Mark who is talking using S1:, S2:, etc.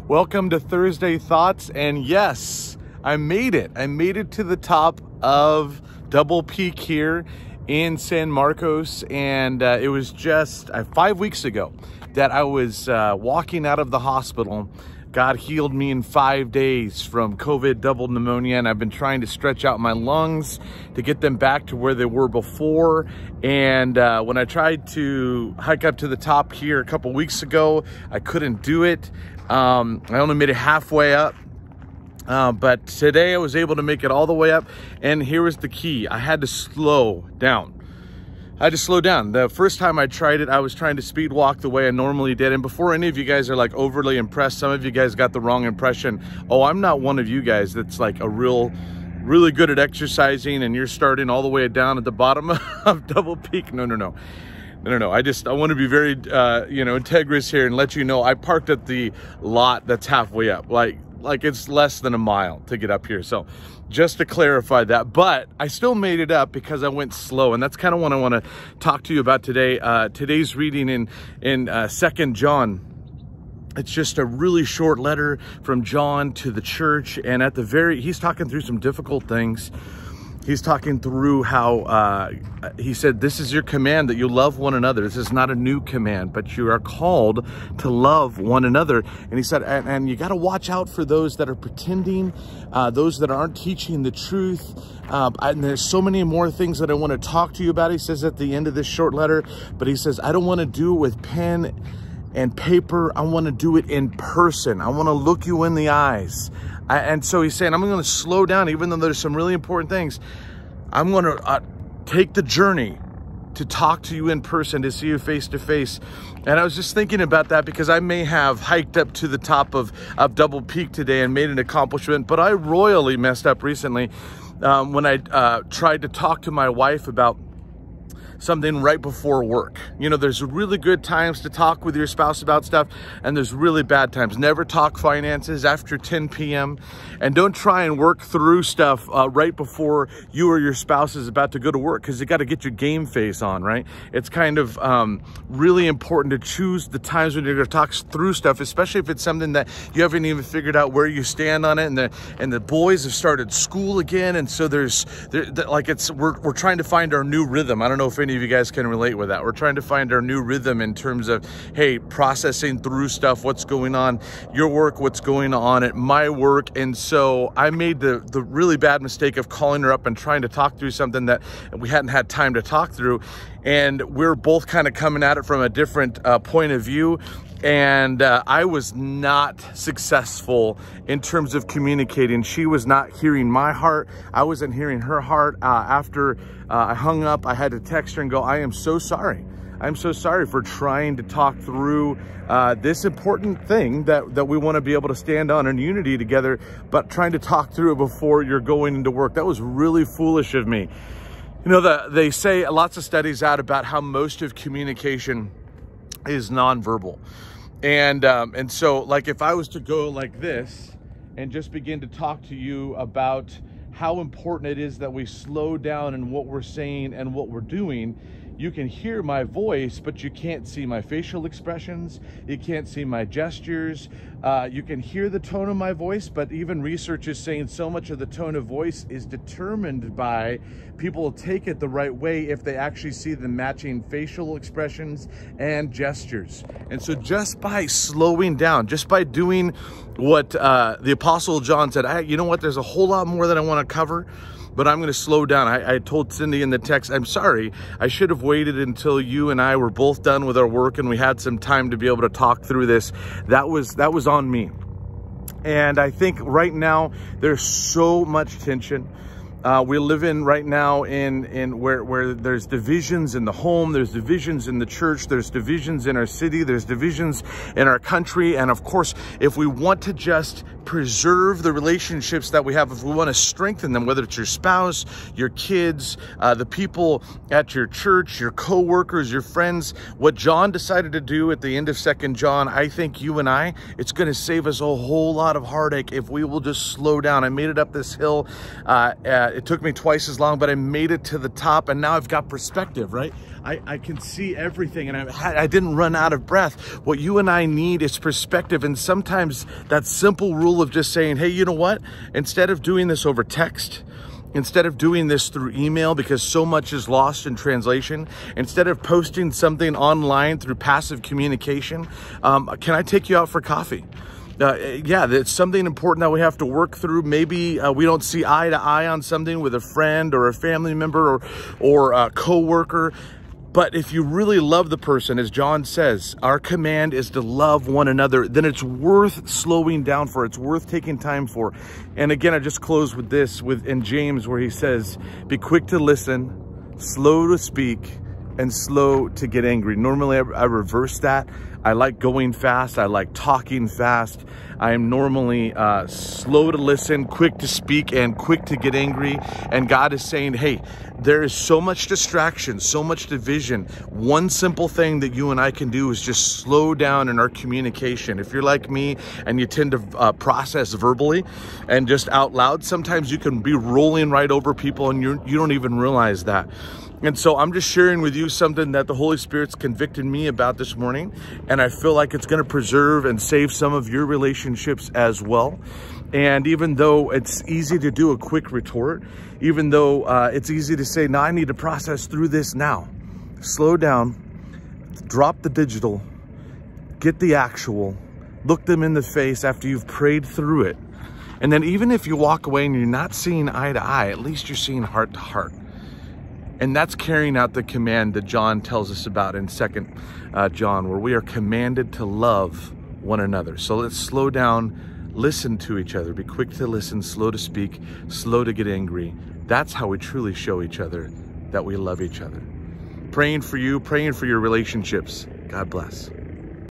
S1: Welcome to Thursday Thoughts, and yes, I made it. I made it to the top of Double Peak here in San Marcos, and it was just 5 weeks ago that I was walking out of the hospital. God healed me in 5 days from COVID double pneumonia, and I've been trying to stretch out my lungs to get them back to where they were before. And when I tried to hike up to the top here a couple weeks ago, I couldn't do it. I only made it halfway up. But today I was able to make it all the way up, and here was the key. I had to slow down. The first time I tried it, I was trying to speed walk the way I normally did. And before any of you guys are like overly impressed, some of you guys got the wrong impression. Oh, I'm not one of you guys that's like really good at exercising and you're starting all the way down at the bottom of Double Peak. No. I want to be very, integrous here and let you know I parked at the lot that's halfway up. Like it's less than a mile to get up here. So just to clarify that, but I still made it up because I went slow. And that's kind of what I want to talk to you about today. Today's reading in 2 John. It's just a really short letter from John to the church. And at the he's talking through some difficult things. He's talking through how he said, this is your command, that you love one another. This is not a new command, but you are called to love one another. And he said, and you got to watch out for those that are pretending, those that aren't teaching the truth. And there's so many more things that I want to talk to you about, he says at the end of this short letter. But he says, I don't want to do it with pen and paper. I want to do it in person. I want to look you in the eyes. And so he's saying, I'm going to slow down, even though there's some really important things. I'm going to take the journey to talk to you in person, to see you face to face. And I was just thinking about that because I may have hiked up to the top of Double Peak today and made an accomplishment, but I royally messed up recently when I tried to talk to my wife about something right before work. You know, there's really good times to talk with your spouse about stuff, and there's really bad times. Never talk finances after 10 p.m. And don't try and work through stuff right before you or your spouse is about to go to work, because you got to get your game face on, right? It's kind of really important to choose the times when you're going to talk through stuff, especially if it's something that you haven't even figured out where you stand on it, and the boys have started school again, and so we're trying to find our new rhythm. I don't know if any of you guys can relate with that. We're trying to find our new rhythm in terms of, hey, processing through stuff, what's going on, your work, what's going on at my work. And so I made the really bad mistake of calling her up and trying to talk through something that we hadn't had time to talk through. And we're both kind of coming at it from a different point of view. And I was not successful in terms of communicating. She was not hearing my heart. I wasn't hearing her heart. After I hung up, I had to text her and go, I am so sorry. I'm so sorry for trying to talk through this important thing that we want to be able to stand on in unity together, but trying to talk through it before you're going into work. That was really foolish of me. You know, they say lots of studies out about how most of communication is nonverbal. And so, like, if I was to go like this and just begin to talk to you about how important it is that we slow down in what we're saying and what we're doing, you can hear my voice, but you can't see my facial expressions. You can't see my gestures. You can hear the tone of my voice, but even research is saying so much of the tone of voice is determined by people will take it the right way if they actually see the matching facial expressions and gestures. And so just by slowing down, just by doing what the Apostle John said, you know what, there's a whole lot more that I want to cover, but I'm going to slow down. I told Cindy in the text, I'm sorry, I should have waited until you and I were both done with our work and we had some time to be able to talk through this. That was on me. And I think right now there's so much tension. We live in right now in where there's divisions in the home, there's divisions in the church, there's divisions in our city, there's divisions in our country. And of course, if we want to just preserve the relationships that we have, if we want to strengthen them, whether it's your spouse, your kids, the people at your church, your co-workers, your friends, what John decided to do at the end of 2 John, I think you and I, it's going to save us a whole lot of heartache if we will just slow down. I made it up this hill It took me twice as long, but I made it to the top, and now I've got perspective, right? I can see everything, and I didn't run out of breath. What you and I need is perspective, and sometimes that simple rule of just saying, hey, you know what? Instead of doing this over text, instead of doing this through email, because so much is lost in translation, instead of posting something online through passive communication, can I take you out for coffee? Yeah, it's something important that we have to work through. Maybe we don't see eye to eye on something with a friend or a family member or a coworker. But if you really love the person, as John says, our command is to love one another, then it's worth slowing down for. It's worth taking time for. And again, I just close with this in James, where he says, be quick to listen, slow to speak, and slow to get angry. Normally I reverse that. I like going fast. I like talking fast. I am normally slow to listen, quick to speak, and quick to get angry. And God is saying, hey, there is so much distraction, so much division. One simple thing that you and I can do is just slow down in our communication. If you're like me and you tend to process verbally and just out loud, sometimes you can be rolling right over people and you don't even realize that. And so I'm just sharing with you something that the Holy Spirit's convicted me about this morning. And I feel like it's going to preserve and save some of your relationships as well. And even though it's easy to do a quick retort, even though it's easy to say, no, I need to process through this now. Slow down, drop the digital, get the actual, look them in the face after you've prayed through it. And then even if you walk away and you're not seeing eye to eye, at least you're seeing heart to heart. And that's carrying out the command that John tells us about in 2 John, where we are commanded to love one another. So let's slow down, listen to each other, be quick to listen, slow to speak, slow to get angry. That's how we truly show each other that we love each other. Praying for you, praying for your relationships. God bless.